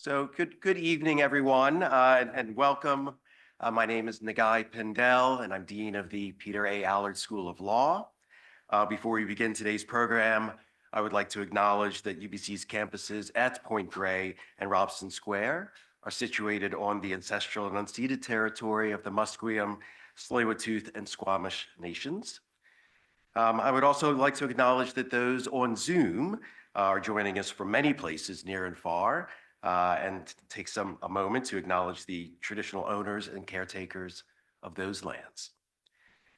So good evening, everyone, and welcome. My name is Nagai Pendel, and I'm Dean of the Peter A. Allard School of Law. Before we begin today's program, I would like to acknowledge that UBC's campuses at Point Grey and Robson Square are situated on the ancestral and unceded territory of the Musqueam, Tsleil-Waututh, and Squamish nations. I would also like to acknowledge that those on Zoom are joining us from many places near and far, and take a moment to acknowledge the traditional owners and caretakers of those lands.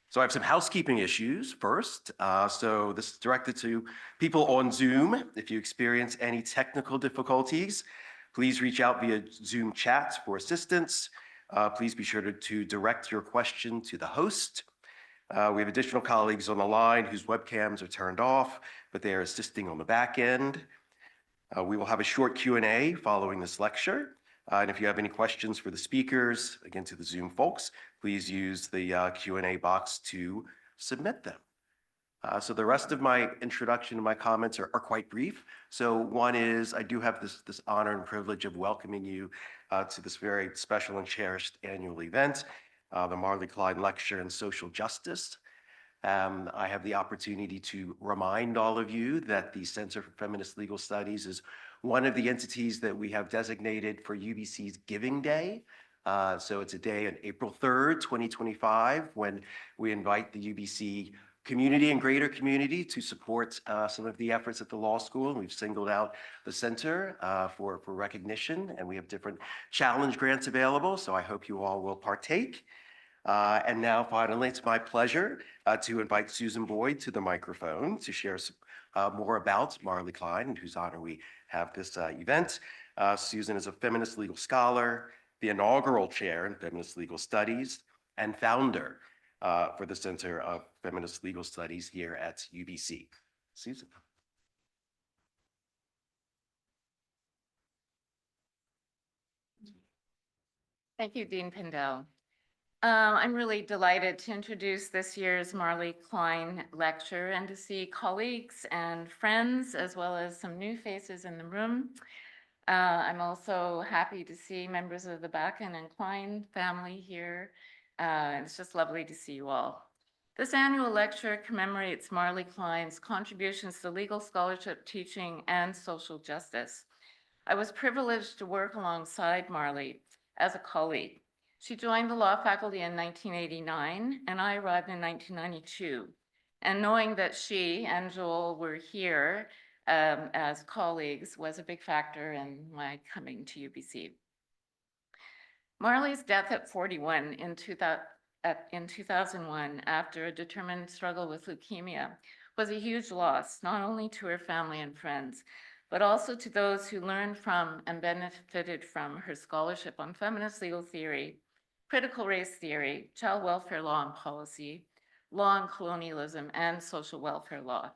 So I have some housekeeping issues first. So this is directed to people on Zoom. If you experience any technical difficulties, please reach out via Zoom chat for assistance. Please be sure to direct your question to the host. We have additional colleagues on the line whose webcams are turned off, but they are assisting on the back end. We will have a short Q&A following this lecture. And if you have any questions for the speakers, again to the Zoom folks, please use the Q&A box to submit them. So the rest of my introduction and my comments are quite brief. So one is I do have this honor and privilege of welcoming you to this very special and cherished annual event, the Marlee Kline Lecture in Social Justice. I have the opportunity to remind all of you that the Center for Feminist Legal Studies is one of the entities that we have designated for UBC's Giving Day. So it's a day on April 3rd, 2025, when we invite the UBC community and greater community to support some of the efforts at the law school. We've singled out the center for recognition, and we have different challenge grants available. So I hope you all will partake. And now, finally, it's my pleasure to invite Susan Boyd to the microphone to share more about Marlee Kline, in whose honor we have this event. Susan is a feminist legal scholar, the inaugural chair in feminist legal studies, and founder for the Center of Feminist Legal Studies here at UBC. Susan. Thank you, Dean Pendel. I'm really delighted to introduce this year's Marlee Kline Lecture and to see colleagues and friends, as well as some new faces in the room. I'm also happy to see members of the Akin and Kline family here. It's just lovely to see you all. This annual lecture commemorates Marlee Kline's contributions to legal scholarship, teaching, and social justice. I was privileged to work alongside Marlee as a colleague. She joined the law faculty in 1989, and I arrived in 1992. And knowing that she and Joel were here as colleagues was a big factor in my coming to UBC. Marlee's death at 41 in 2001 after a determined struggle with leukemia was a huge loss, not only to her family and friends, but also to those who learned from and benefited from her scholarship on feminist legal theory, critical race theory, child welfare law and policy, law and colonialism, and social welfare law.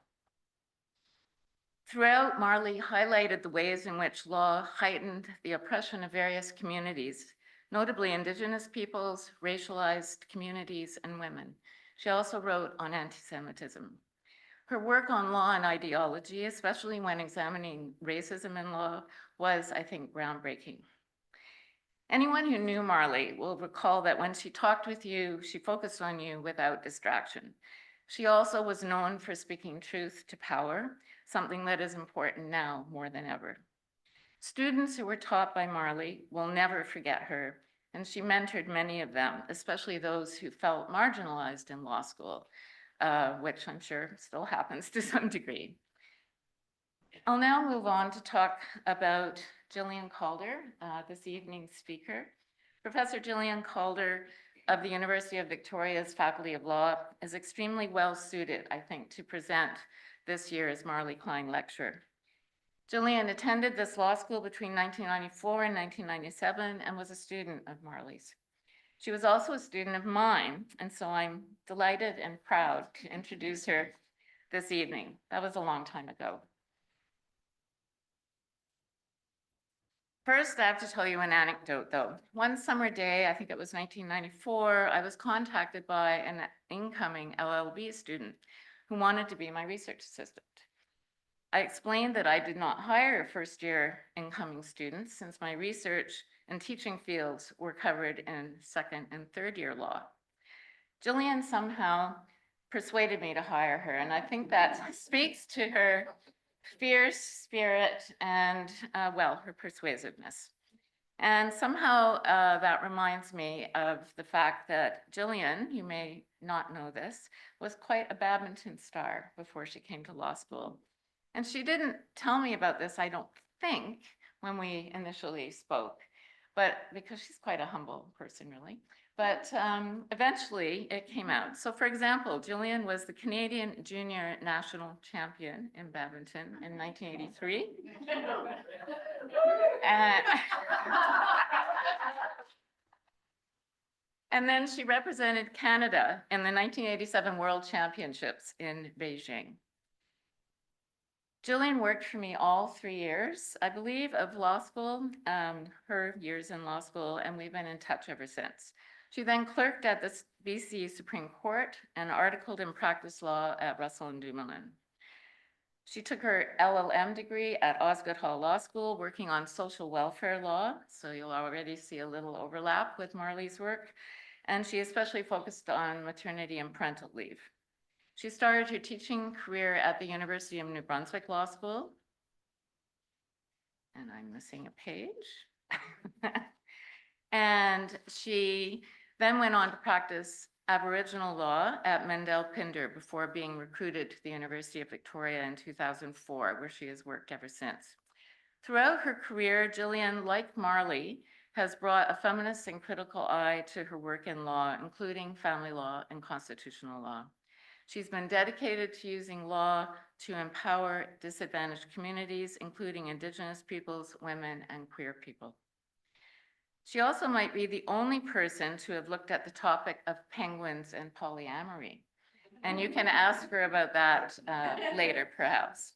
Throughout, Marlee highlighted the ways in which law heightened the oppression of various communities, notably Indigenous peoples, racialized communities, and women. She also wrote on anti-Semitism. Her work on law and ideology, especially when examining racism in law, was, I think, groundbreaking. Anyone who knew Marlee will recall that when she talked with you, she focused on you without distraction. She also was known for speaking truth to power, something that is important now more than ever. Students who were taught by Marlee will never forget her, and she mentored many of them, especially those who felt marginalized in law school, which I'm sure still happens to some degree. I'll now move on to talk about Gillian Calder, this evening's speaker. Professor Gillian Calder of the University of Victoria's Faculty of Law is extremely well suited, I think, to present this year's Marlee Kline Lecture. Gillian attended this law school between 1994 and 1997 and was a student of Marlee's. She was also a student of mine, and so I'm delighted and proud to introduce her this evening. That was a long time ago. First, I have to tell you an anecdote, though. One summer day, I think it was 1994, I was contacted by an incoming LLB student who wanted to be my research assistant. I explained that I did not hire first-year incoming students since my research and teaching fields were covered in second and third-year law. Gillian somehow persuaded me to hire her, and I think that speaks to her fierce spirit and, well, her persuasiveness. And somehow that reminds me of the fact that Gillian, you may not know this, was quite a badminton star before she came to law school. And she didn't tell me about this, I don't think, when we initially spoke, but because she's quite a humble person, really. But eventually it came out. So for example, Gillian was the Canadian Junior National Champion in badminton in 1983. And then she represented Canada in the 1987 World Championships in Beijing. Gillian worked for me all 3 years, I believe, of law school, her years in law school, and we've been in touch ever since. She then clerked at the BC Supreme Court and articled in practice law at Russell and Dumoulin. She took her LLM degree at Osgoode Hall Law School, working on social welfare law, so you'll already see a little overlap with Marlee's work, and she especially focused on maternity and parental leave. She started her teaching career at the University of New Brunswick Law School, and I'm missing a page. And she then went on to practice Aboriginal law at Mendel Pinder before being recruited to the University of Victoria in 2004, where she has worked ever since. Throughout her career, Gillian, like Marlee, has brought a feminist and critical eye to her work in law, including family law and constitutional law. She's been dedicated to using law to empower disadvantaged communities, including Indigenous peoples, women, and queer people. She also might be the only person to have looked at the topic of penguins and polyamory. And you can ask her about that later, perhaps.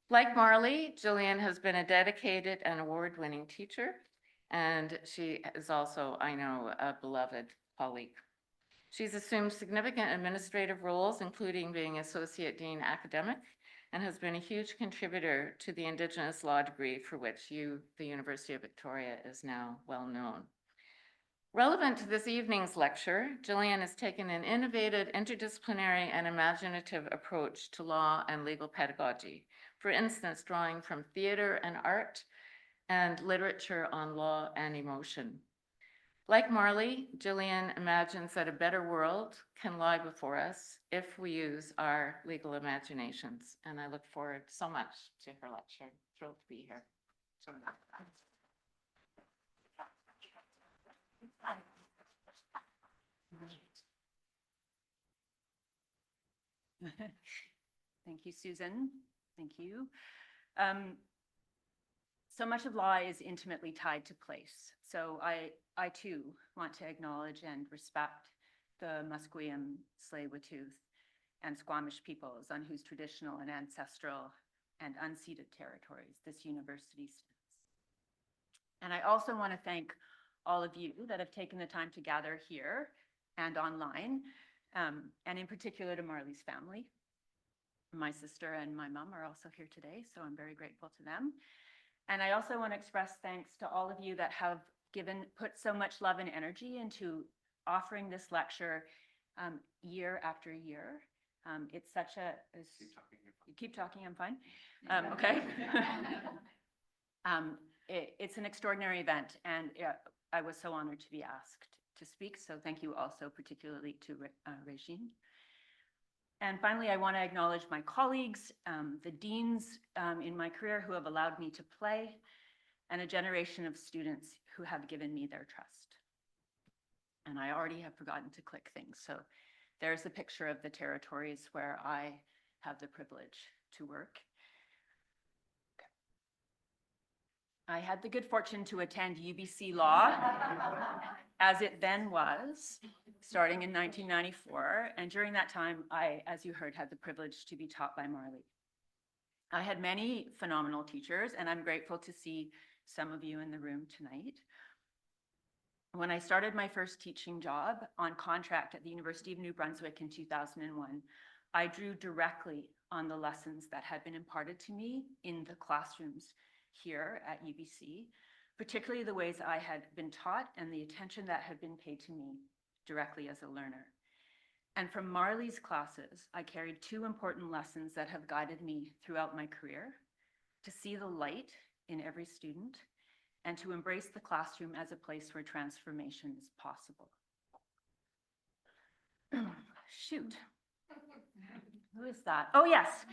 Like Marlee, Gillian has been a dedicated and award-winning teacher, and she is also, I know, a beloved colleague. She's assumed significant administrative roles, including being Associate Dean Academic, and has been a huge contributor to the Indigenous law degree for which the University of Victoria, is now well known. Relevant to this evening's lecture, Gillian has taken an innovative, interdisciplinary, and imaginative approach to law and legal pedagogy. For instance, drawing from theater and art and literature on law and emotion. Like Marlee, Gillian imagines that a better world can lie before us if we use our legal imaginations. And I look forward so much to her lecture. Thrilled to be here. Thank you, Susan. Thank you. So much of law is intimately tied to place. So I too want to acknowledge and respect the Musqueam, Tsleil-Waututh, and Squamish peoples on whose traditional and ancestral and unceded territories this university stands. And I also want to thank all of you that have taken the time to gather here and online, and in particular to Marlee's family. My sister and my mom are also here today, so I'm very grateful to them. And I also want to express thanks to all of you that have put so much love and energy into offering this lecture year after year. It's such a, you keep talking, I'm fine. Okay. It's an extraordinary event, and I was so honored to be asked to speak. So thank you also particularly to Regine. And finally, I want to acknowledge my colleagues, the deans in my career who have allowed me to play, and a generation of students who have given me their trust. And I already have forgotten to click things. So there's a picture of the territories where I have the privilege to work. I had the good fortune to attend UBC Law, as it then was, starting in 1994. And during that time, I, as you heard, had the privilege to be taught by Marlee. I had many phenomenal teachers, and I'm grateful to see some of you in the room tonight. When I started my first teaching job on contract at the University of New Brunswick in 2001, I drew directly on the lessons that had been imparted to me in the classrooms here at UBC, particularly the ways I had been taught and the attention that had been paid to me directly as a learner. And from Marlee's classes, I carried two important lessons that have guided me throughout my career: to see the light in every student and to embrace the classroom as a place where transformation is possible. Shoot. Who is that? Oh, yes.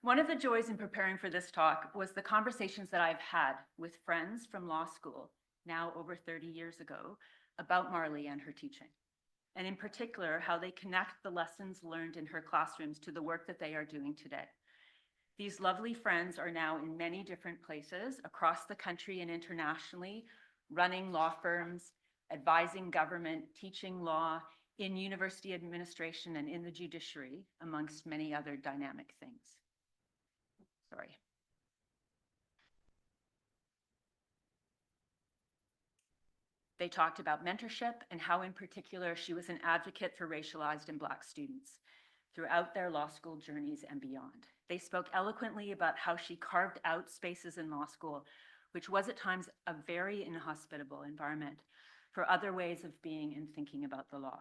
One of the joys in preparing for this talk was the conversations that I've had with friends from law school, now over 30 years ago, about Marlee and her teaching, and in particular, how they connect the lessons learned in her classrooms to the work that they are doing today. These lovely friends are now in many different places across the country and internationally, running law firms, advising government, teaching law, in university administration and in the judiciary, amongst many other dynamic things. Sorry. They talked about mentorship and how in particular she was an advocate for racialized and Black students throughout their law school journeys and beyond. They spoke eloquently about how she carved out spaces in law school, which was at times a very inhospitable environment for other ways of being and thinking about the law.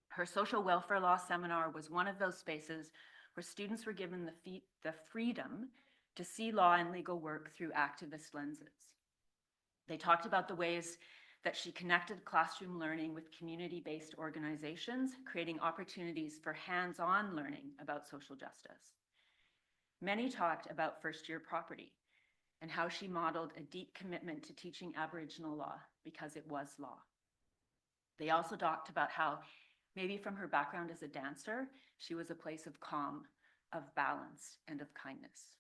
Her social welfare law seminar was one of those spaces where students were given the freedom to see law and legal work through activist lenses. They talked about the ways that she connected classroom learning with community-based organizations, creating opportunities for hands-on learning about social justice. Many talked about first-year property and how she modeled a deep commitment to teaching Aboriginal law because it was law. They also talked about how, maybe from her background as a dancer, she was a place of calm, of balance, and of kindness.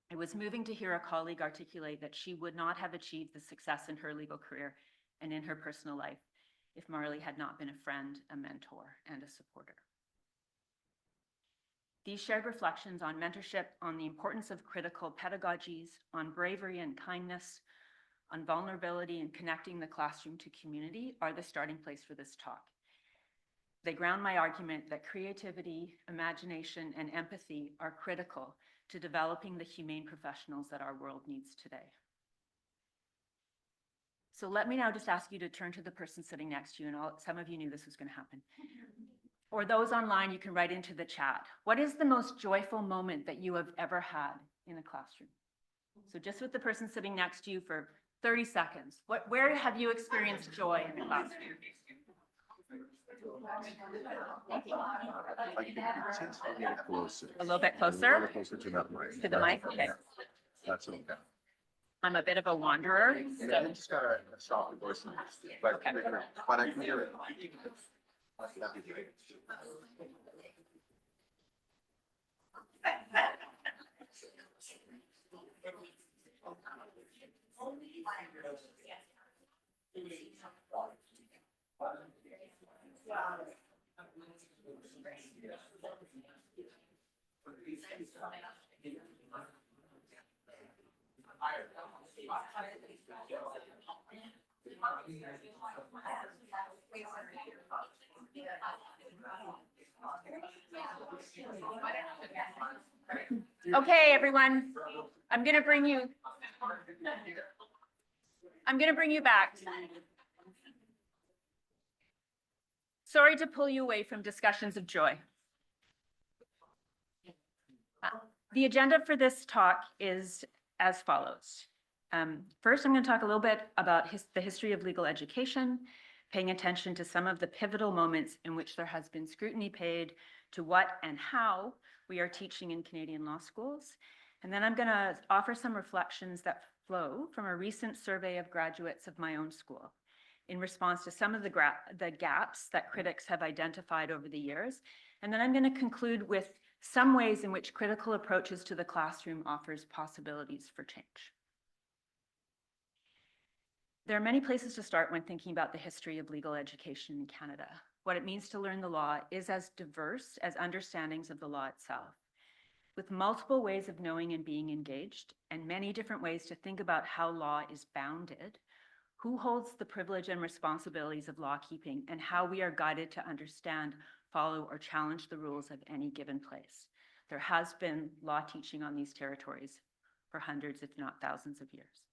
It was moving to hear a colleague articulate that she would not have achieved the success in her legal career and in her personal life if Marlee had not been a friend, a mentor, and a supporter. These shared reflections on mentorship, on the importance of critical pedagogies, on bravery and kindness, on vulnerability and connecting the classroom to community are the starting place for this talk. They ground my argument that creativity, imagination, and empathy are critical to developing the humane professionals that our world needs today. So let me now just ask you to turn to the person sitting next to you, and some of you knew this was going to happen. Or those online, you can write into the chat. What is the most joyful moment that you have ever had in a classroom? So just with the person sitting next to you for 30 seconds, where have you experienced joy in the classroom? A little bit closer? Closer to that mic. To the mic? Okay. That's okay. I'm a bit of a wanderer. So. Just gotta stop the voice. But I can hear it. That'd be great. Okay, everyone, I'm gonna bring you back. Sorry to pull you away from discussions of joy. The agenda for this talk is as follows. First, I'm going to talk a little bit about the history of legal education, paying attention to some of the pivotal moments in which there has been scrutiny paid to what and how we are teaching in Canadian law schools. And then I'm going to offer some reflections that flow from a recent survey of graduates of my own school in response to some of the gaps that critics have identified over the years. And then I'm going to conclude with some ways in which critical approaches to the classroom offers possibilities for change. There are many places to start when thinking about the history of legal education in Canada. What it means to learn the law is as diverse as understandings of the law itself, with multiple ways of knowing and being engaged, and many different ways to think about how law is bounded, who holds the privilege and responsibilities of law keeping, and how we are guided to understand follow, or challenge the rules of any given place. There has been law teaching on these territories for hundreds, if not thousands of years.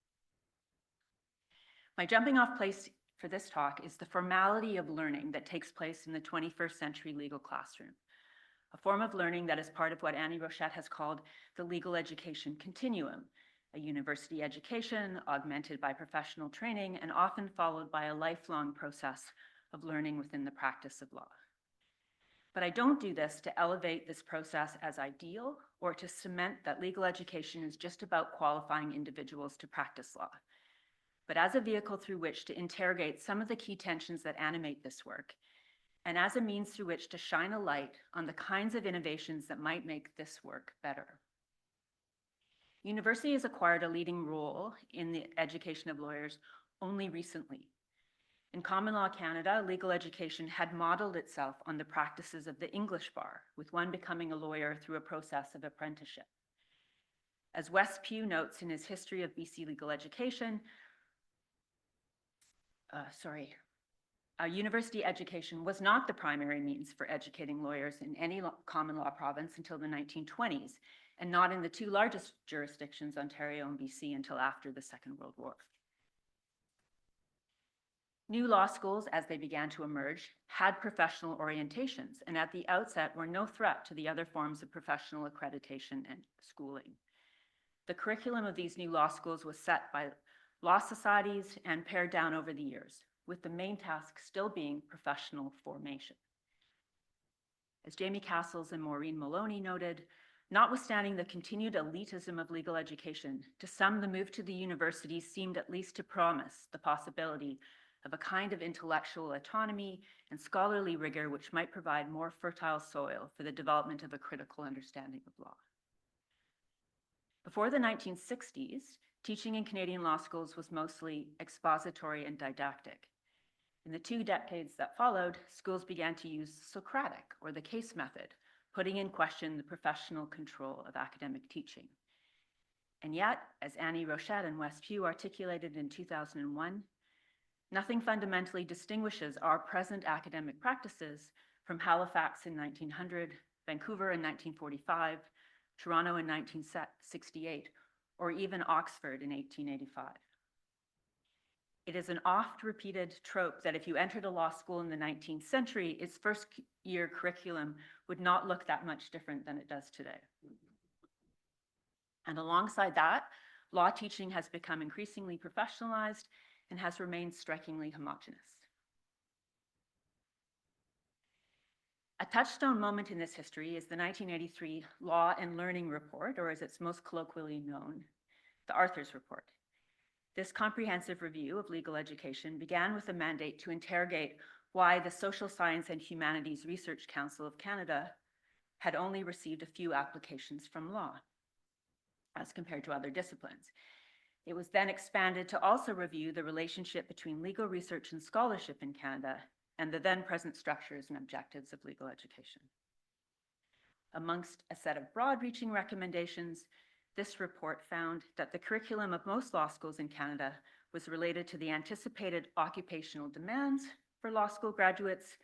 My jumping off place for this talk is the formality of learning that takes place in the 21st century legal classroom, a form of learning that is part of what Annie Rochette has called the legal education continuum, a university education augmented by professional training and often followed by a lifelong process of learning within the practice of law. But I don't do this to elevate this process as ideal or to cement that legal education is just about qualifying individuals to practice law, but as a vehicle through which to interrogate some of the key tensions that animate this work, and as a means through which to shine a light on the kinds of innovations that might make this work better. University has acquired a leading role in the education of lawyers only recently. In common law Canada, legal education had modeled itself on the practices of the English bar, with one becoming a lawyer through a process of apprenticeship. As Wes Pugh notes in his History of BC Legal Education, university education was not the primary means for educating lawyers in any common law province until the 1920s, and not in the two largest jurisdictions, Ontario and BC, until after the Second World War. New law schools, as they began to emerge, had professional orientations, and at the outset were no threat to the other forms of professional accreditation and schooling. The curriculum of these new law schools was set by law societies and pared down over the years, with the main task still being professional formation. As Jamie Castles and Maureen Maloney noted, notwithstanding the continued elitism of legal education, to some the move to the universities seemed at least to promise the possibility of a kind of intellectual autonomy and scholarly rigor which might provide more fertile soil for the development of a critical understanding of law. Before the 1960s, teaching in Canadian law schools was mostly expository and didactic. In the 2 decades that followed, schools began to use Socratic, or the case method, putting in question the professional control of academic teaching. And yet, as Annie Rochette and Wes Pugh articulated in 2001, nothing fundamentally distinguishes our present academic practices from Halifax in 1900, Vancouver in 1945, Toronto in 1968, or even Oxford in 1885. It is an oft-repeated trope that if you entered a law school in the 19th century, its first-year curriculum would not look that much different than it does today. And alongside that, law teaching has become increasingly professionalized and has remained strikingly homogeneous. A touchstone moment in this history is the 1983 Law and Learning Report, or as it's most colloquially known, the Arthur's Report. This comprehensive review of legal education began with a mandate to interrogate why the Social Science and Humanities Research Council of Canada had only received a few applications from law as compared to other disciplines. It was then expanded to also review the relationship between legal research and scholarship in Canada and the then present structures and objectives of legal education. Amongst a set of broad-reaching recommendations, this report found that the curriculum of most law schools in Canada was related to the anticipated occupational demands for law school graduates,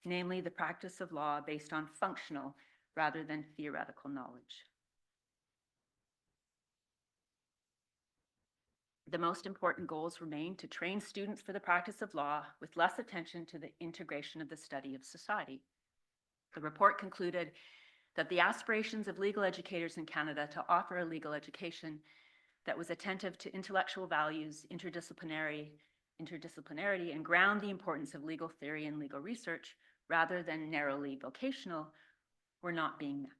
namely the practice of law based on functional rather than theoretical knowledge. The most important goals remain to train students for the practice of law with less attention to the integration of the study of society. The report concluded that the aspirations of legal educators in Canada to offer a legal education that was attentive to intellectual values, interdisciplinarity, and ground the importance of legal theory and legal research rather than narrowly vocational were not being met.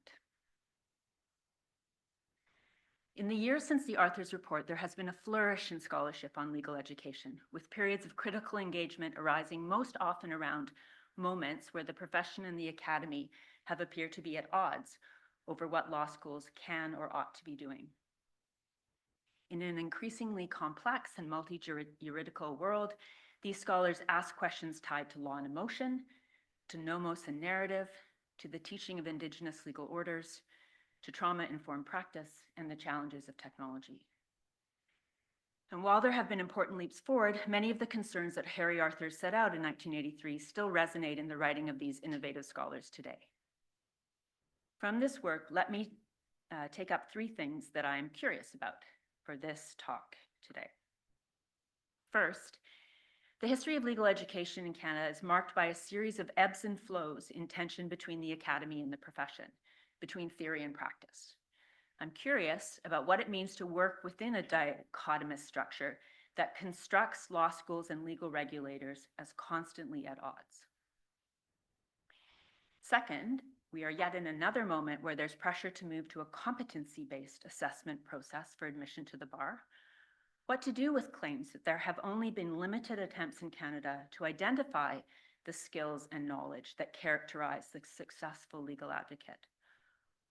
In the years since the Arthur's Report, there has been a flourish in scholarship on legal education, with periods of critical engagement arising most often around moments where the profession and the academy have appeared to be at odds over what law schools can or ought to be doing. In an increasingly complex and multi-juridical world, these scholars ask questions tied to law and emotion, to nomos and narrative, to the teaching of Indigenous legal orders, to trauma-informed practice, and the challenges of technology. And while there have been important leaps forward, many of the concerns that Harry Arthur set out in 1983 still resonate in the writing of these innovative scholars today. From this work, let me take up three things that I am curious about for this talk today. First, the history of legal education in Canada is marked by a series of ebbs and flows in tension between the academy and the profession, between theory and practice. I'm curious about what it means to work within a dichotomous structure that constructs law schools and legal regulators as constantly at odds. Second, we are yet in another moment where there's pressure to move to a competency-based assessment process for admission to the bar. What to do with claims that there have only been limited attempts in Canada to identify the skills and knowledge that characterize the successful legal advocate,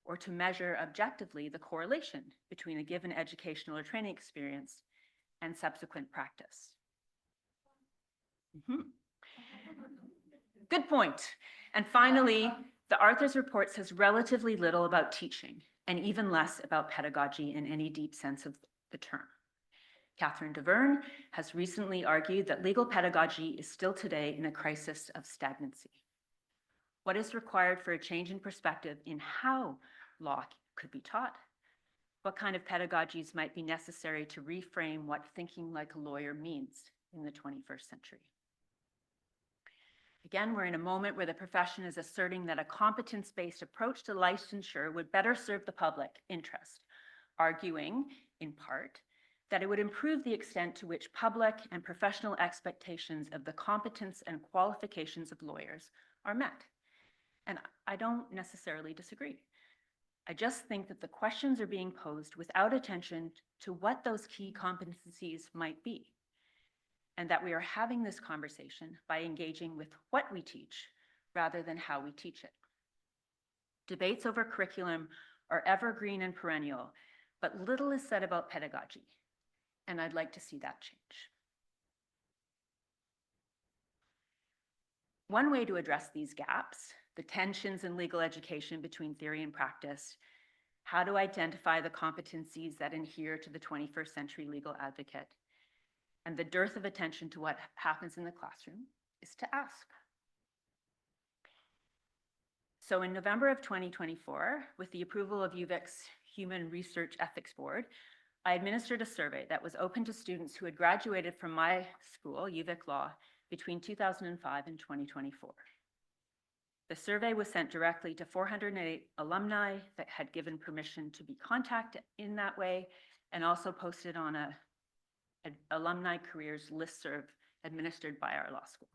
or to measure objectively the correlation between a given educational or training experience and subsequent practice. Good point. And finally, the Arthur's report says relatively little about teaching and even less about pedagogy in any deep sense of the term. Catherine Deverne has recently argued that legal pedagogy is still today in a crisis of stagnancy. What is required for a change in perspective in how law could be taught? What kind of pedagogies might be necessary to reframe what thinking like a lawyer means in the 21st century? Again, we're in a moment where the profession is asserting that a competence-based approach to licensure would better serve the public interest, arguing, in part, that it would improve the extent to which public and professional expectations of the competence and qualifications of lawyers are met. And I don't necessarily disagree. I just think that the questions are being posed without attention to what those key competencies might be, and that we are having this conversation by engaging with what we teach rather than how we teach it. Debates over curriculum are evergreen and perennial, but little is said about pedagogy, and I'd like to see that change. One way to address these gaps, the tensions in legal education between theory and practice, how to identify the competencies that adhere to the 21st century legal advocate, and the dearth of attention to what happens in the classroom, is to ask. So in November of 2024, with the approval of UVic's Human Research Ethics Board, I administered a survey that was open to students who had graduated from my school, UVic Law, between 2005 and 2024. The survey was sent directly to 408 alumni that had given permission to be contacted in that way, and also posted on an alumni careers listserv administered by our law school.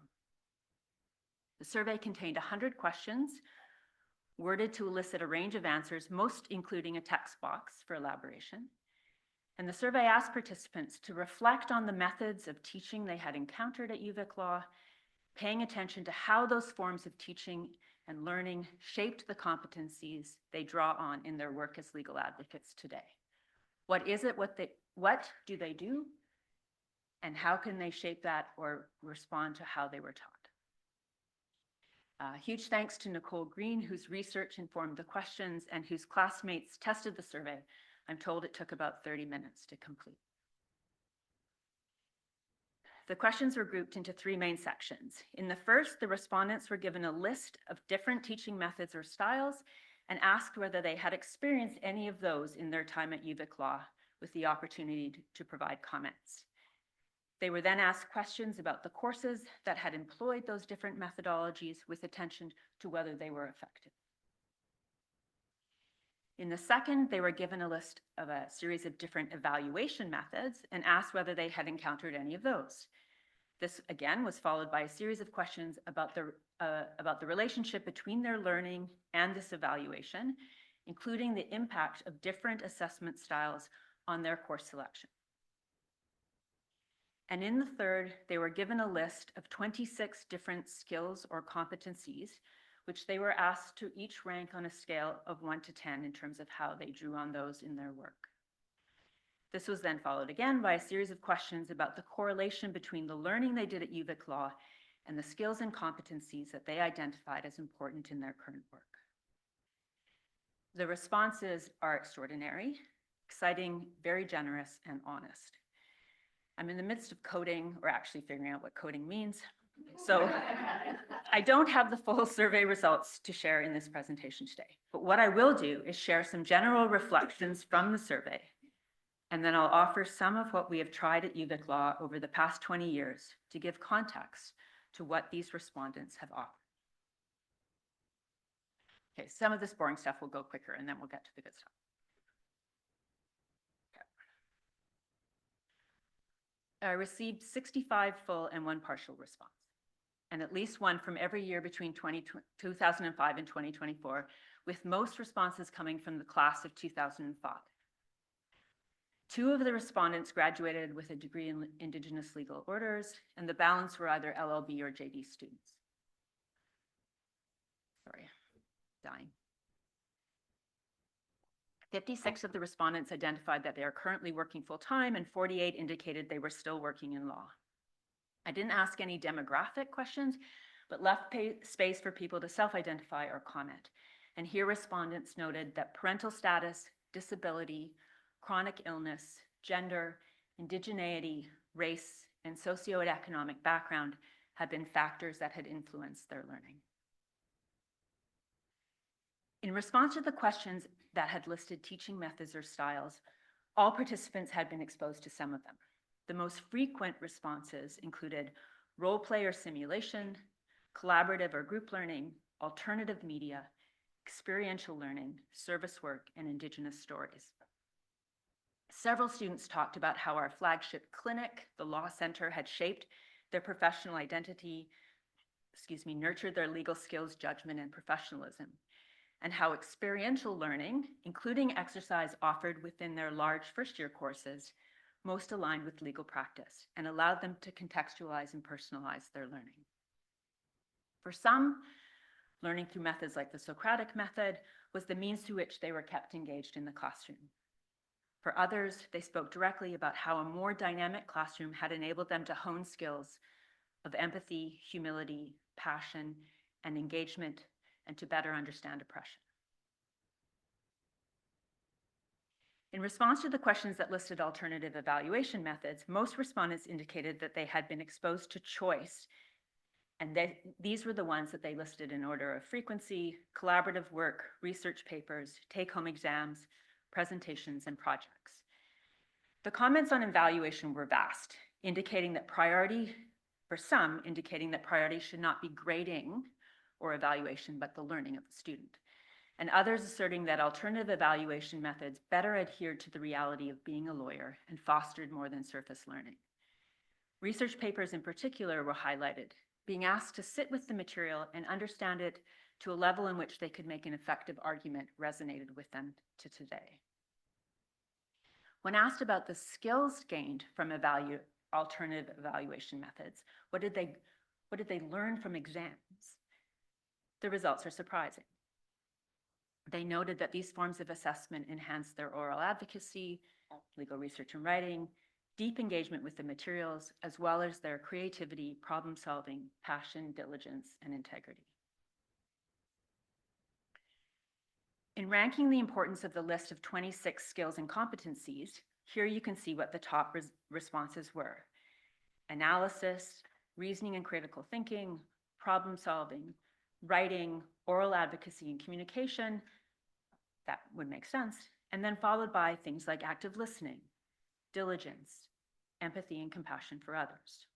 The survey contained 100 questions, worded to elicit a range of answers, most including a text box for elaboration. And the survey asked participants to reflect on the methods of teaching they had encountered at UVic Law, paying attention to how those forms of teaching and learning shaped the competencies they draw on in their work as legal advocates today. What is it, what do they do, and how can they shape that or respond to how they were taught? Huge thanks to Nicole Green, whose research informed the questions and whose classmates tested the survey. I'm told it took about 30 minutes to complete. The questions were grouped into three main sections. In the first, the respondents were given a list of different teaching methods or styles and asked whether they had experienced any of those in their time at UVic Law, with the opportunity to provide comments. They were then asked questions about the courses that had employed those different methodologies, with attention to whether they were effective. In the second, they were given a list of a series of different evaluation methods and asked whether they had encountered any of those. This, again, was followed by a series of questions about the relationship between their learning and this evaluation, including the impact of different assessment styles on their course selection. And in the third, they were given a list of 26 different skills or competencies, which they were asked to each rank on a scale of 1 to 10 in terms of how they drew on those in their work. This was then followed again by a series of questions about the correlation between the learning they did at UVic Law and the skills and competencies that they identified as important in their current work. The responses are extraordinary, exciting, very generous, and honest. I'm in the midst of coding, or actually figuring out what coding means. So I don't have the full survey results to share in this presentation today, but what I will do is share some general reflections from the survey, and then I'll offer some of what we have tried at UVic Law over the past 20 years to give context to what these respondents have offered. Okay, some of this boring stuff will go quicker, and then we'll get to the good stuff. I received 65 full and 1 partial response, and at least 1 from every year between 2005 and 2024, with most responses coming from the class of 2005. 2 of the respondents graduated with a degree in Indigenous legal orders, and the balance were either LLB or JD students. Sorry, dying. 56 of the respondents identified that they are currently working full-time, and 48 indicated they were still working in law. I didn't ask any demographic questions, but left space for people to self-identify or comment. And here respondents noted that parental status, disability, chronic illness, gender, indigeneity, race, and socioeconomic background had been factors that had influenced their learning. In response to the questions that had listed teaching methods or styles, all participants had been exposed to some of them. The most frequent responses included role play or simulation, collaborative or group learning, alternative media, experiential learning, service work, and Indigenous stories. Several students talked about how our flagship clinic, the Law Center, had shaped their professional identity, nurtured their legal skills, judgment, and professionalism, and how experiential learning, including exercise offered within their large first-year courses, most aligned with legal practice and allowed them to contextualize and personalize their learning. For some, learning through methods like the Socratic method was the means through which they were kept engaged in the classroom. For others, they spoke directly about how a more dynamic classroom had enabled them to hone skills of empathy, humility, passion, and engagement, and to better understand oppression. In response to the questions that listed alternative evaluation methods, most respondents indicated that they had been exposed to choice, and these were the ones that they listed in order of frequency: collaborative work, research papers, take-home exams, presentations, and projects. The comments on evaluation were vast, indicating that priority should not be grading or evaluation, but the learning of the student, and others asserting that alternative evaluation methods better adhered to the reality of being a lawyer and fostered more than surface learning. Research papers in particular were highlighted, being asked to sit with the material and understand it to a level in which they could make an effective argument resonated with them to today. When asked about the skills gained from alternative evaluation methods, what did they learn from exams? The results are surprising. They noted that these forms of assessment enhanced their oral advocacy, legal research and writing, deep engagement with the materials, as well as their creativity, problem solving, passion, diligence, and integrity. In ranking the importance of the list of 26 skills and competencies, here you can see what the top responses were: analysis, reasoning and critical thinking, problem solving, writing, oral advocacy and communication. That would make sense. And then followed by things like active listening, diligence, empathy, and compassion for others.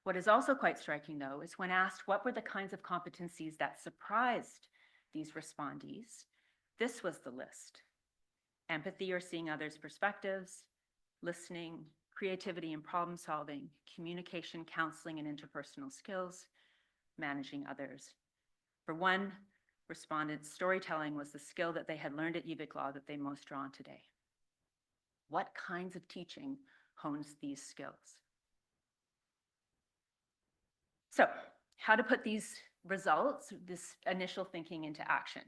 What is also quite striking, though, is when asked what were the kinds of competencies that surprised these respondees, this was the list: empathy or seeing others' perspectives, listening, creativity and problem solving, communication, counseling, and interpersonal skills, managing others. For one respondent, storytelling was the skill that they had learned at UVic Law that they most draw on today. What kinds of teaching hones these skills? So, how to put these results, this initial thinking, into action?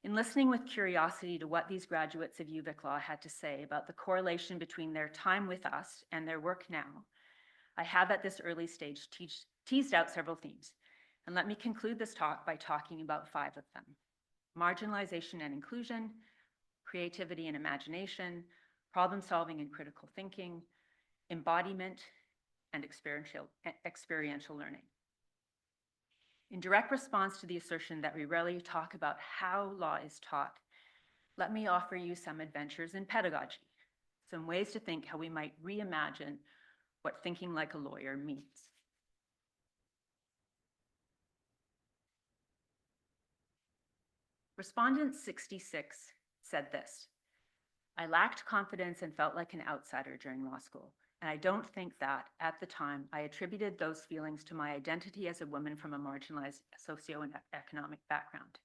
In listening with curiosity to what these graduates of UVic Law had to say about the correlation between their time with us and their work now, I have at this early stage teased out several themes. And let me conclude this talk by talking about 5 of them: marginalization and inclusion, creativity and imagination, problem solving and critical thinking, embodiment, and experiential learning. In direct response to the assertion that we rarely talk about how law is taught, let me offer you some adventures in pedagogy, some ways to think how we might reimagine what thinking like a lawyer means. Respondent 66 said this: "I lacked confidence and felt like an outsider during law school. And I don't think that, at the time, I attributed those feelings to my identity as a woman from a marginalized socioeconomic background.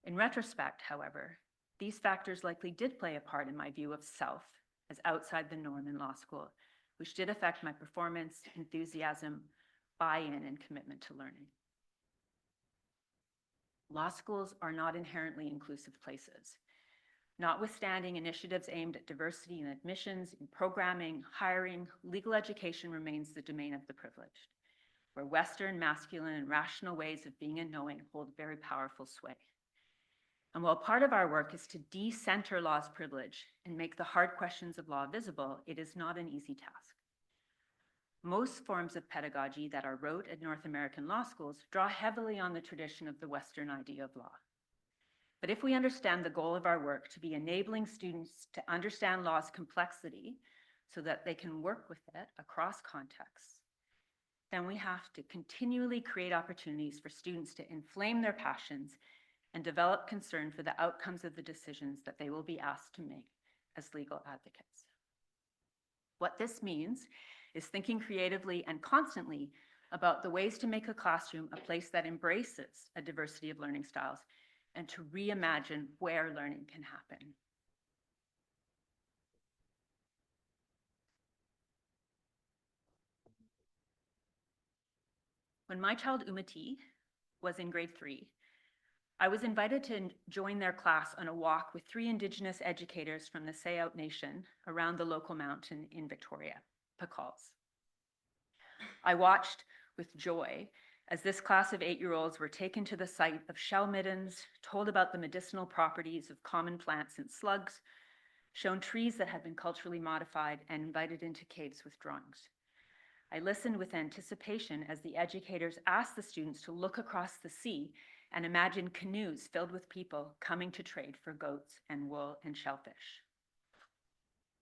In retrospect, however, these factors likely did play a part in my view of self as outside the norm in law school, which did affect my performance, enthusiasm, buy-in, and commitment to learning." Law schools are not inherently inclusive places. Notwithstanding initiatives aimed at diversity in admissions, in programming, hiring, legal education remains the domain of the privileged, where Western, masculine, and rational ways of being and knowing hold very powerful sway. And while part of our work is to de-center law's privilege and make the hard questions of law visible, it is not an easy task. Most forms of pedagogy that are rote at North American law schools draw heavily on the tradition of the Western idea of law. But if we understand the goal of our work to be enabling students to understand law's complexity so that they can work with it across contexts, then we have to continually create opportunities for students to inflame their passions and develop concern for the outcomes of the decisions that they will be asked to make as legal advocates. What this means is thinking creatively and constantly about the ways to make a classroom a place that embraces a diversity of learning styles and to reimagine where learning can happen. When my child Umati was in grade 3, I was invited to join their class on a walk with 3 Indigenous educators from the Sayout Nation around the local mountain in Victoria, Pecals. I watched with joy as this class of 8-year-olds were taken to the site of shell middens, told about the medicinal properties of common plants and slugs, shown trees that had been culturally modified, and invited into caves with drawings. I listened with anticipation as the educators asked the students to look across the sea and imagine canoes filled with people coming to trade for goats and wool and shellfish.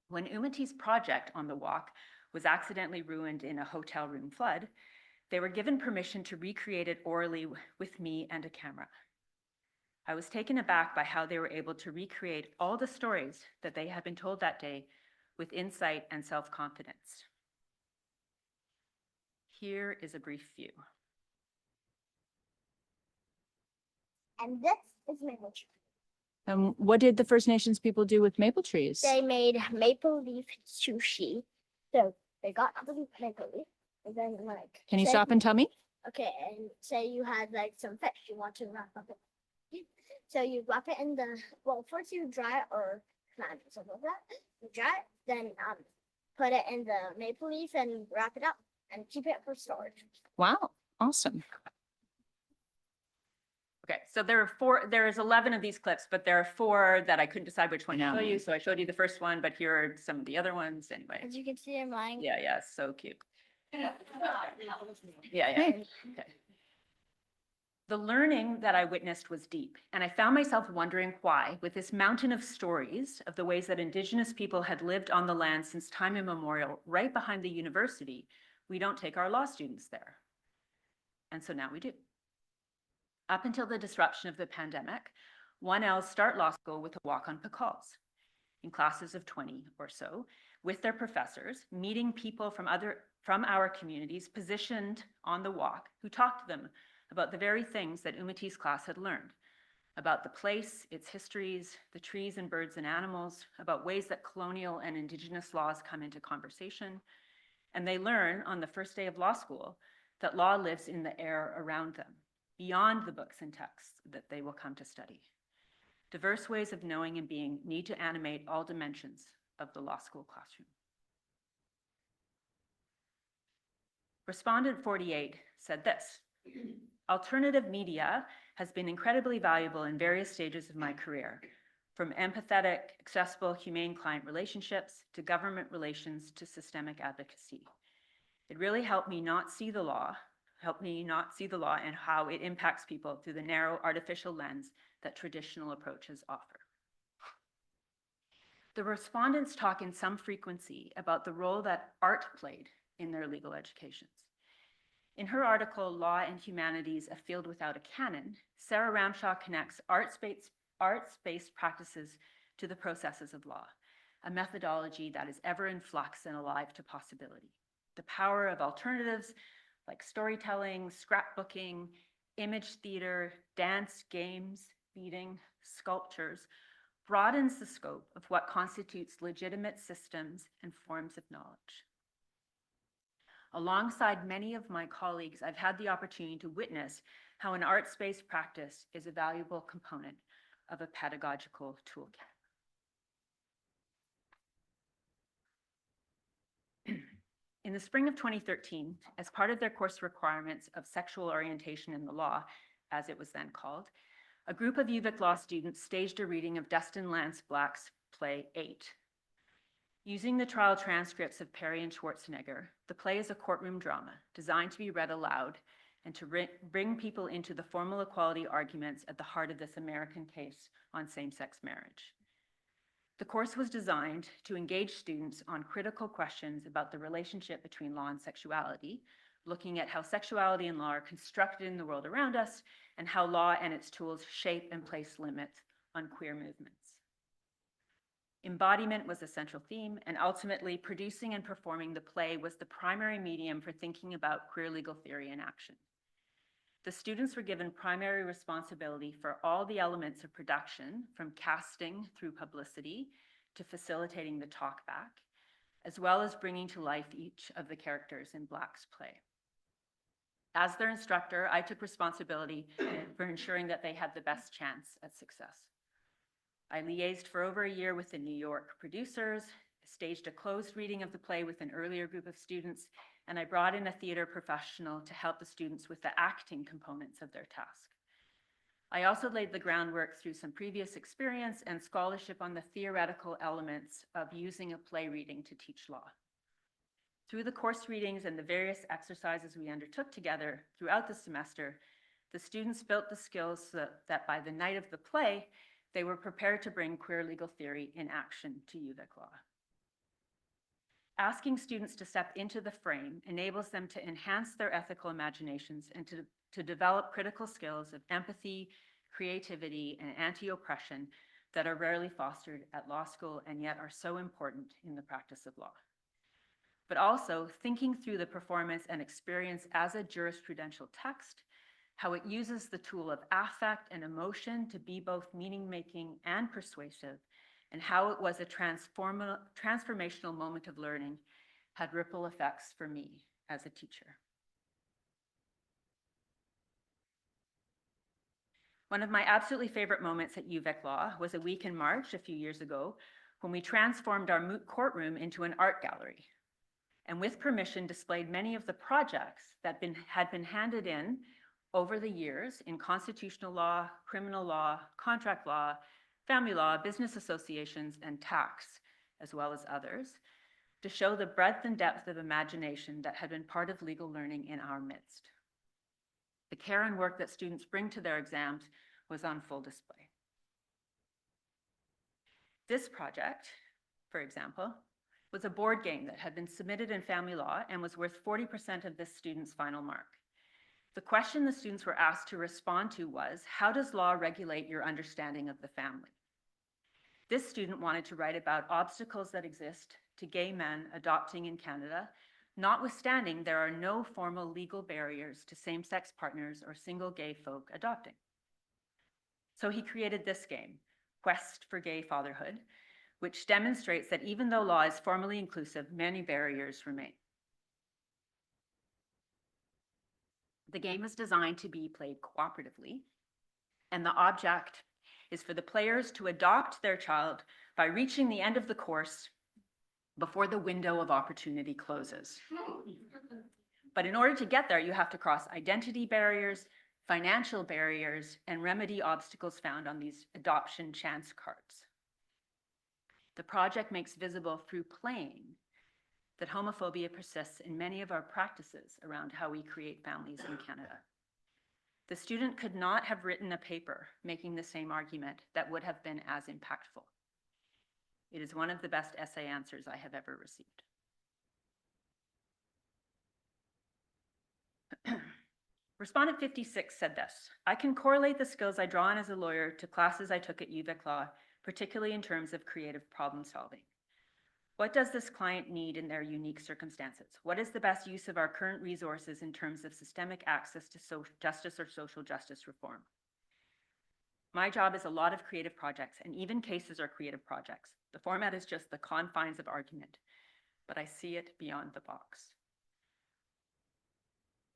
When Umati's project on the walk was accidentally ruined in a hotel room flood, they were given permission to recreate it orally with me and a camera. I was taken aback by how they were able to recreate all the stories that they had been told that day with insight and self-confidence. Here is a brief view. And this is maple tree. What did the First Nations people do with maple trees? They made maple leaf sushi. So they got the maple leaf, and then Can you say- stop and tell me? Okay, and say you had like some fish you want to wrap up it. So you wrap it in the, well, first you dry it or not something like that. You dry it, then put it in the maple leaf and wrap it up and keep it for storage. Wow, awesome. Okay, so there is 11 of these clips, but there are 4 that I couldn't decide which one to show you. So I showed you the first one, but here are some of the other ones anyway. As you can see in mine. Yeah, so cute. Yeah. Hey. Okay. The learning that I witnessed was deep, and I found myself wondering why, with this mountain of stories of the ways that Indigenous people had lived on the land since time immemorial, right behind the university, we don't take our law students there. And so now we do. Up until the disruption of the pandemic, 1Ls start law school with a walk on Pecals in classes of 20 or so, with their professors, meeting people from our communities positioned on the walk who talked to them about the very things that Umati's class had learned, about the place, its histories, the trees and birds and animals, about ways that colonial and Indigenous laws come into conversation. And they learn on the first day of law school that law lives in the air around them, beyond the books and texts that they will come to study. Diverse ways of knowing and being need to animate all dimensions of the law school classroom. Respondent 48 said this: "Alternative media has been incredibly valuable in various stages of my career, from empathetic, accessible, humane client relationships to government relations to systemic advocacy. It really helped me not see the law and how it impacts people through the narrow artificial lens that traditional approaches offer. The respondents talk in some frequency about the role that art played in their legal educations. In her article, Law and Humanities, A Field Without a Canon, Sarah Ramshaw connects arts-based practices to the processes of law, a methodology that is ever in flux and alive to possibility. The power of alternatives like storytelling, scrapbooking, image theater, dance, games, beading, sculptures, broadens the scope of what constitutes legitimate systems and forms of knowledge. Alongside many of my colleagues, I've had the opportunity to witness how an arts-based practice is a valuable component of a pedagogical toolkit. In the spring of 2013, as part of their course requirements of sexual orientation in the law, as it was then called, a group of UVic law students staged a reading of Dustin Lance Black's play 8. Using the trial transcripts of Perry and Schwarzenegger, the play is a courtroom drama designed to be read aloud and to bring people into the formal equality arguments at the heart of this American case on same-sex marriage. The course was designed to engage students on critical questions about the relationship between law and sexuality, looking at how sexuality and law are constructed in the world around us and how law and its tools shape and place limits on queer movements. Embodiment was a central theme, and ultimately producing and performing the play was the primary medium for thinking about queer legal theory in action. The students were given primary responsibility for all the elements of production, from casting through publicity to facilitating the talkback, as well as bringing to life each of the characters in Black's play. As their instructor, I took responsibility for ensuring that they had the best chance at success. I liaised for over a year with the New York producers, staged a closed reading of the play with an earlier group of students, and I brought in a theater professional to help the students with the acting components of their task. I also laid the groundwork through some previous experience and scholarship on the theoretical elements of using a play reading to teach law. Through the course readings and the various exercises we undertook together throughout the semester, the students built the skills so that by the night of the play, they were prepared to bring queer legal theory in action to UVic law. Asking students to step into the frame enables them to enhance their ethical imaginations and to develop critical skills of empathy, creativity, and anti-oppression that are rarely fostered at law school and yet are so important in the practice of law. But also thinking through the performance and experience as a jurisprudential text, how it uses the tool of affect and emotion to be both meaning-making and persuasive, and how it was a transformational moment of learning had ripple effects for me as a teacher. One of my absolutely favorite moments at UVic Law was a week in March a few years ago when we transformed our moot courtroom into an art gallery, and with permission displayed many of the projects that had been handed in over the years in constitutional law, criminal law, contract law, family law, business associations, and tax, as well as others, to show the breadth and depth of imagination that had been part of legal learning in our midst. The care and work that students bring to their exams was on full display. This project, for example, was a board game that had been submitted in family law and was worth 40% of this student's final mark. The question the students were asked to respond to was, how does law regulate your understanding of the family? This student wanted to write about obstacles that exist to gay men adopting in Canada, notwithstanding there are no formal legal barriers to same-sex partners or single gay folk adopting. So he created this game, Quest for Gay Fatherhood, which demonstrates that even though law is formally inclusive, many barriers remain. The game is designed to be played cooperatively, and the object is for the players to adopt their child by reaching the end of the course before the window of opportunity closes. But in order to get there, you have to cross identity barriers, financial barriers, and remedy obstacles found on these adoption chance cards. The project makes visible through playing that homophobia persists in many of our practices around how we create families in Canada. The student could not have written a paper making the same argument that would have been as impactful. It is one of the best essay answers I have ever received. Respondent 56 said this: I can correlate the skills I draw on as a lawyer to classes I took at UVic Law, particularly in terms of creative problem solving. What does this client need in their unique circumstances? What is the best use of our current resources in terms of systemic access to justice or social justice reform? My job is a lot of creative projects, and even cases are creative projects. The format is just the confines of argument, but I see it beyond the box.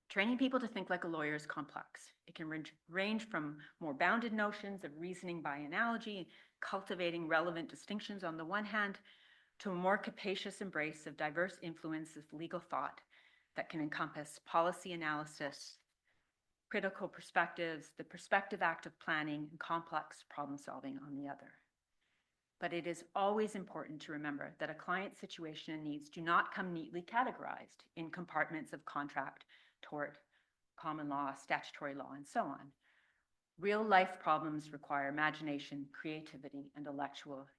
Training people to think like a lawyer is complex. It can range from more bounded notions of reasoning by analogy, cultivating relevant distinctions on the one hand, to a more capacious embrace of diverse influence of legal thought that can encompass policy analysis, critical perspectives, the perspective act of planning, and complex problem solving on the other. But it is always important to remember that a client's situation and needs do not come neatly categorized in compartments of contract, tort, common law, statutory law, and so on. Real life problems require imagination, creativity, and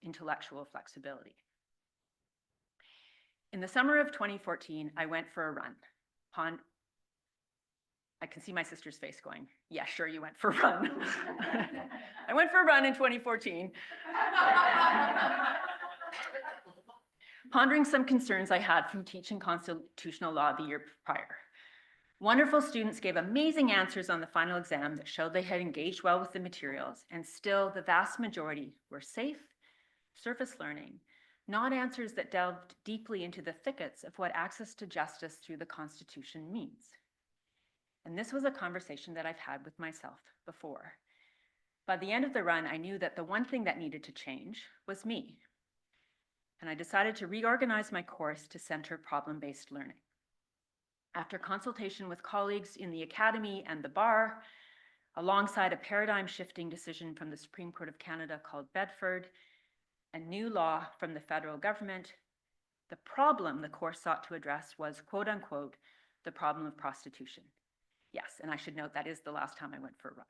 intellectual flexibility. In the summer of 2014, I went for a run. I can see my sister's face going, yeah, sure, you went for a run. I went for a run in 2014. Pondering some concerns I had from teaching constitutional law the year prior. Wonderful students gave amazing answers on the final exam that showed they had engaged well with the materials, and still the vast majority were safe, surface learning, not answers that delved deeply into the thickets of what access to justice through the Constitution means. And this was a conversation that I've had with myself before. By the end of the run, I knew that the one thing that needed to change was me. And I decided to reorganize my course to center problem-based learning. After consultation with colleagues in the academy and the bar, alongside a paradigm-shifting decision from the Supreme Court of Canada called Bedford, and new law from the federal government, the problem the course sought to address was, quote unquote, the problem of prostitution. Yes, and I should note that is the last time I went for a run.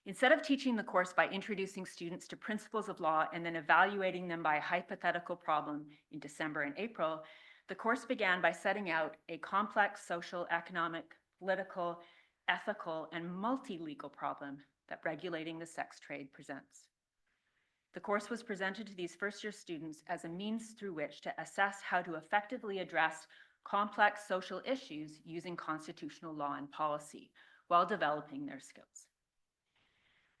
Instead of teaching the course by introducing students to principles of law and then evaluating them by a hypothetical problem in December and April, the course began by setting out a complex social, economic, political, ethical, and multi-legal problem that regulating the sex trade presents. The course was presented to these first-year students as a means through which to assess how to effectively address complex social issues using constitutional law and policy while developing their skills.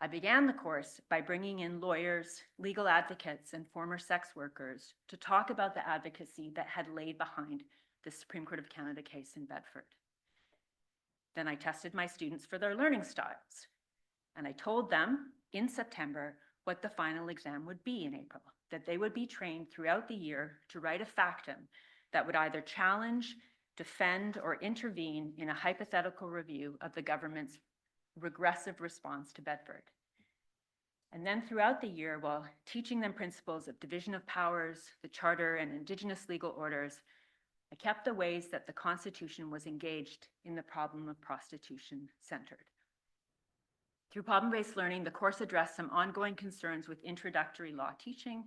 I began the course by bringing in lawyers, legal advocates, and former sex workers to talk about the advocacy that had laid behind the Supreme Court of Canada case in Bedford. Then I tested my students for their learning styles, and I told them in September what the final exam would be in April, that they would be trained throughout the year to write a factum that would either challenge, defend, or intervene in a hypothetical review of the government's regressive response to Bedford. And then throughout the year, while teaching them principles of division of powers, the Charter, and Indigenous legal orders, I kept the ways that the Constitution was engaged in the problem of prostitution centered. Through problem-based learning, the course addressed some ongoing concerns with introductory law teaching.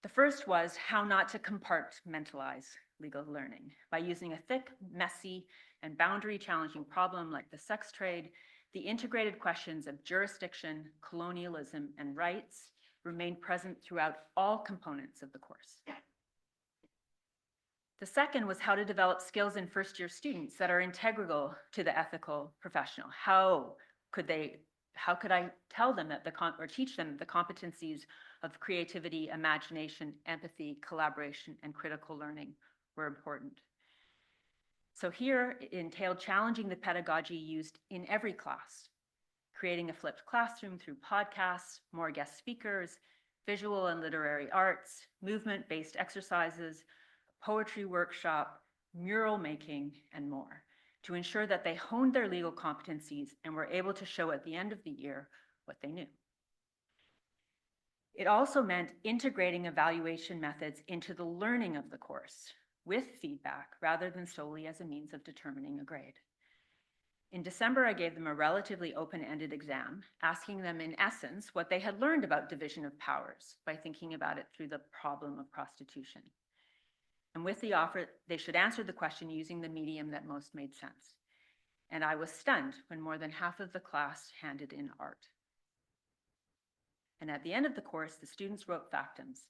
The first was how not to compartmentalize legal learning by using a thick, messy, and boundary-challenging problem like the sex trade. The integrated questions of jurisdiction, colonialism, and rights remain present throughout all components of the course. The second was how to develop skills in first-year students that are integral to the ethical professional. How could I tell them that or teach them the competencies of creativity, imagination, empathy, collaboration, and critical learning were important. So here it entailed challenging the pedagogy used in every class, creating a flipped classroom through podcasts, more guest speakers, visual and literary arts, movement-based exercises, poetry workshop, mural making, and more, to ensure that they honed their legal competencies and were able to show at the end of the year what they knew. It also meant integrating evaluation methods into the learning of the course with feedback rather than solely as a means of determining a grade. In December, I gave them a relatively open-ended exam, asking them in essence what they had learned about division of powers by thinking about it through the problem of prostitution. And with the offer, they should answer the question using the medium that most made sense. And I was stunned when more than half of the class handed in art. And at the end of the course, the students wrote factums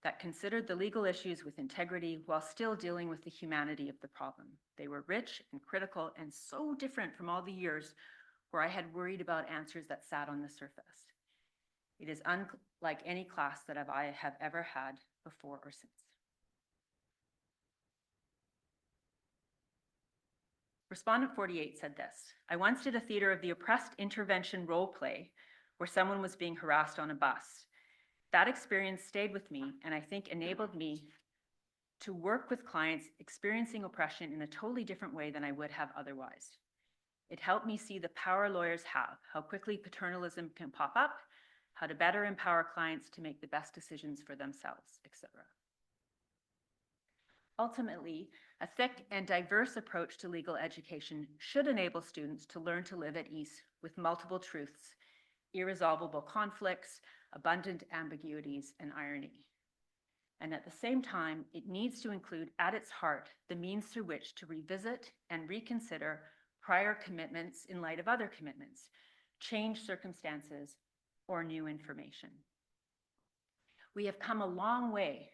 that considered the legal issues with integrity while still dealing with the humanity of the problem. They were rich and critical and so different from all the years where I had worried about answers that sat on the surface. It is unlike any class that I have ever had before or since. Respondent 48 said this: I once did a theater of the oppressed intervention role play where someone was being harassed on a bus. That experience stayed with me and I think enabled me to work with clients experiencing oppression in a totally different way than I would have otherwise. It helped me see the power lawyers have, how quickly paternalism can pop up, how to better empower clients to make the best decisions for themselves, etc. Ultimately, a thick and diverse approach to legal education should enable students to learn to live at ease with multiple truths, irresolvable conflicts, abundant ambiguities, and irony. And at the same time, it needs to include at its heart the means through which to revisit and reconsider prior commitments in light of other commitments, change circumstances, or new information. We have come a long way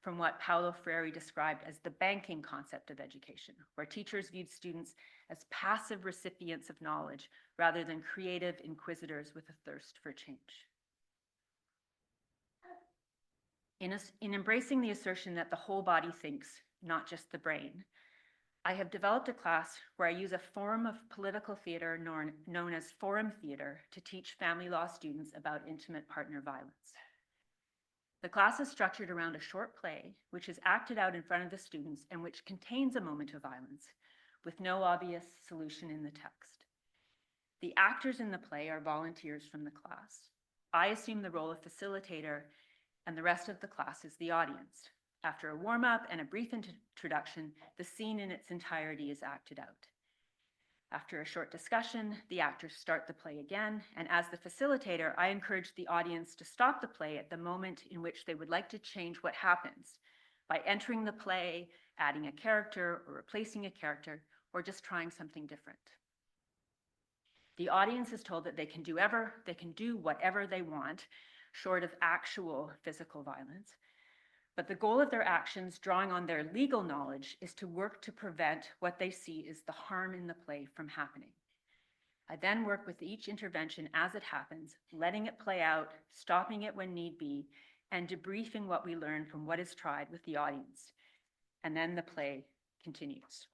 from what Paulo Freire described as the banking concept of education, where teachers viewed students as passive recipients of knowledge rather than creative inquisitors with a thirst for change. In embracing the assertion that the whole body thinks, not just the brain, I have developed a class where I use a form of political theater known as forum theater to teach family law students about intimate partner violence. The class is structured around a short play, which is acted out in front of the students and which contains a moment of violence, with no obvious solution in the text. The actors in the play are volunteers from the class. I assume the role of facilitator, and the rest of the class is the audience. After a warm-up and a brief introduction, the scene in its entirety is acted out. After a short discussion, the actors start the play again, and as the facilitator, I encourage the audience to stop the play at the moment in which they would like to change what happens by entering the play, adding a character, or replacing a character, or just trying something different. The audience is told that they can do whatever they want, short of actual physical violence. But the goal of their actions, drawing on their legal knowledge, is to work to prevent what they see is the harm in the play from happening. I then work with each intervention as it happens, letting it play out, stopping it when need be, and debriefing what we learn from what is tried with the audience. And then the play continues.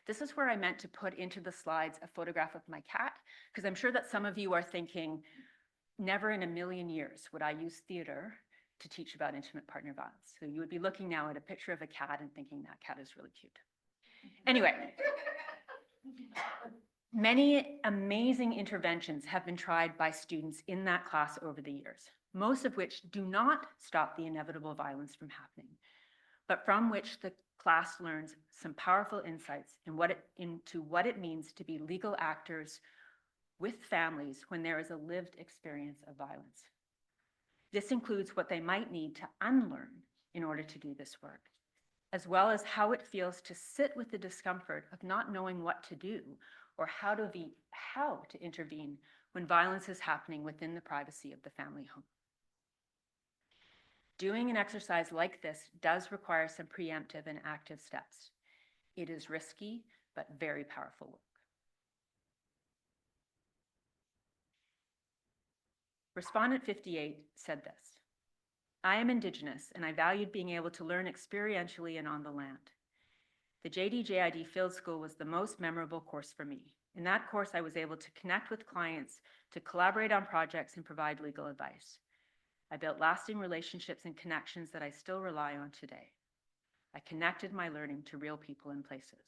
This is where I meant to put into the slides a photograph of my cat, because I'm sure that some of you are thinking, never in a million years would I use theater to teach about intimate partner violence. So you would be looking now at a picture of a cat and thinking that cat is really cute. Anyway, many amazing interventions have been tried by students in that class over the years, most of which do not stop the inevitable violence from happening, but from which the class learns some powerful insights into what it means to be legal actors with families when there is a lived experience of violence. This includes what they might need to unlearn in order to do this work, as well as how it feels to sit with the discomfort of not knowing what to do or how to intervene when violence is happening within the privacy of the family home. Doing an exercise like this does require some preemptive and active steps. It is risky, but very powerful work. Respondent 58 said this: I am Indigenous and I valued being able to learn experientially and on the land. The JD Field School was the most memorable course for me. In that course, I was able to connect with clients, to collaborate on projects and provide legal advice. I built lasting relationships and connections that I still rely on today. I connected my learning to real people and places.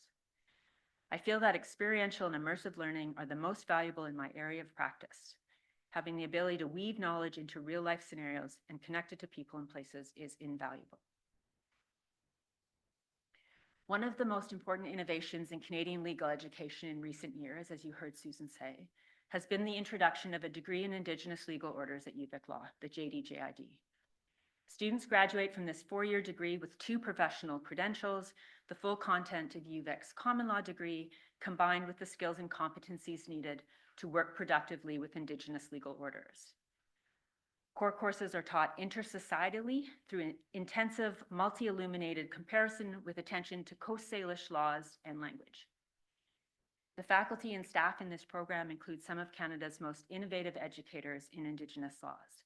I feel that experiential and immersive learning are the most valuable in my area of practice. Having the ability to weave knowledge into real-life scenarios and connect it to people and places is invaluable. One of the most important innovations in Canadian legal education in recent years, as you heard Susan say, has been the introduction of a degree in Indigenous legal orders at UVic Law, the JD-JID. Students graduate from this 4-year degree with 2 professional credentials, the full content of UVic's common law degree, combined with the skills and competencies needed to work productively with Indigenous legal orders. Core courses are taught intersocietally through an intensive, multi-illuminated comparison with attention to Coast Salish laws and language. The faculty and staff in this program include some of Canada's most innovative educators in Indigenous laws.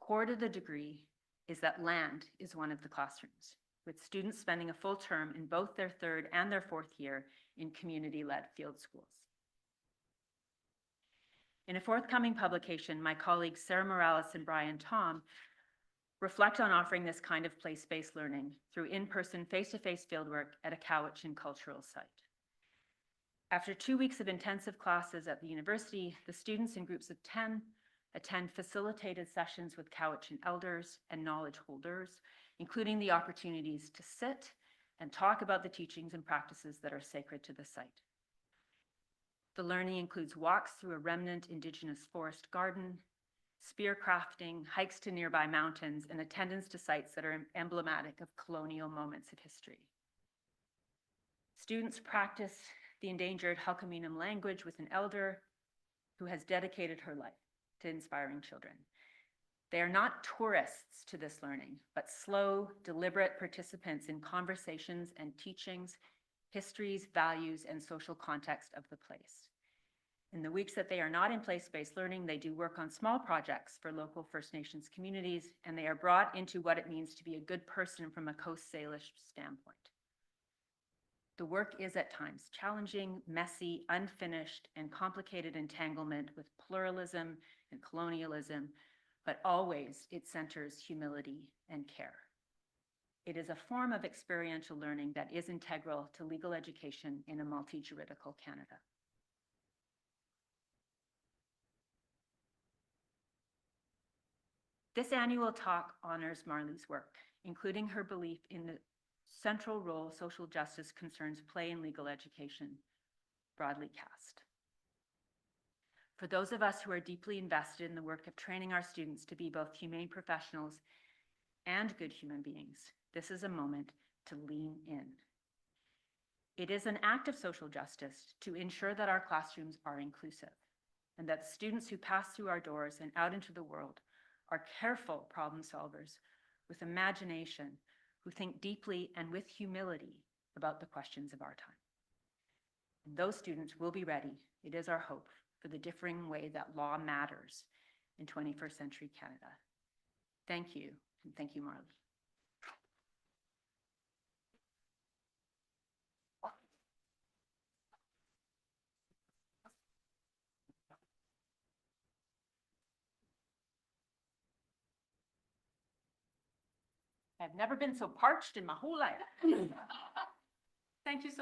Core to the degree is that land is one of the classrooms, with students spending a full term in both their 3rd and their 4th year in community-led field schools. In a forthcoming publication, my colleagues Sarah Morales and Brian Tom reflect on offering this kind of place-based learning through in-person, face-to-face fieldwork at a Cowichan cultural site. After 2 weeks of intensive classes at the university, the students in groups of 10 attend facilitated sessions with Cowichan elders and knowledge holders, including the opportunities to sit and talk about the teachings and practices that are sacred to the site. The learning includes walks through a remnant Indigenous forest garden, spear crafting, hikes to nearby mountains, and attendance to sites that are emblematic of colonial moments of history. Students practice the endangered Halkaminam language with an elder who has dedicated her life to inspiring children. They are not tourists to this learning, but slow, deliberate participants in conversations and teachings, histories, values, and social context of the place. In the weeks that they are not in place-based learning, they do work on small projects for local First Nations communities, and they are brought into what it means to be a good person from a Coast Salish standpoint. The work is at times challenging, messy, unfinished, and complicated entanglement with pluralism and colonialism, but always it centers humility and care. It is a form of experiential learning that is integral to legal education in a multi-juridical Canada. This annual talk honors Marlee's work, including her belief in the central role social justice concerns play in legal education, broadly cast. For those of us who are deeply invested in the work of training our students to be both humane professionals and good human beings, this is a moment to lean in. It is an act of social justice to ensure that our classrooms are inclusive and that the students who pass through our doors and out into the world are careful problem solvers with imagination who think deeply and with humility about the questions of our time. And those students will be ready, it is our hope, for the differing way that law matters in 21st century Canada. Thank you, and thank you, Marlee. I've never been so parched in my whole life. Thank you so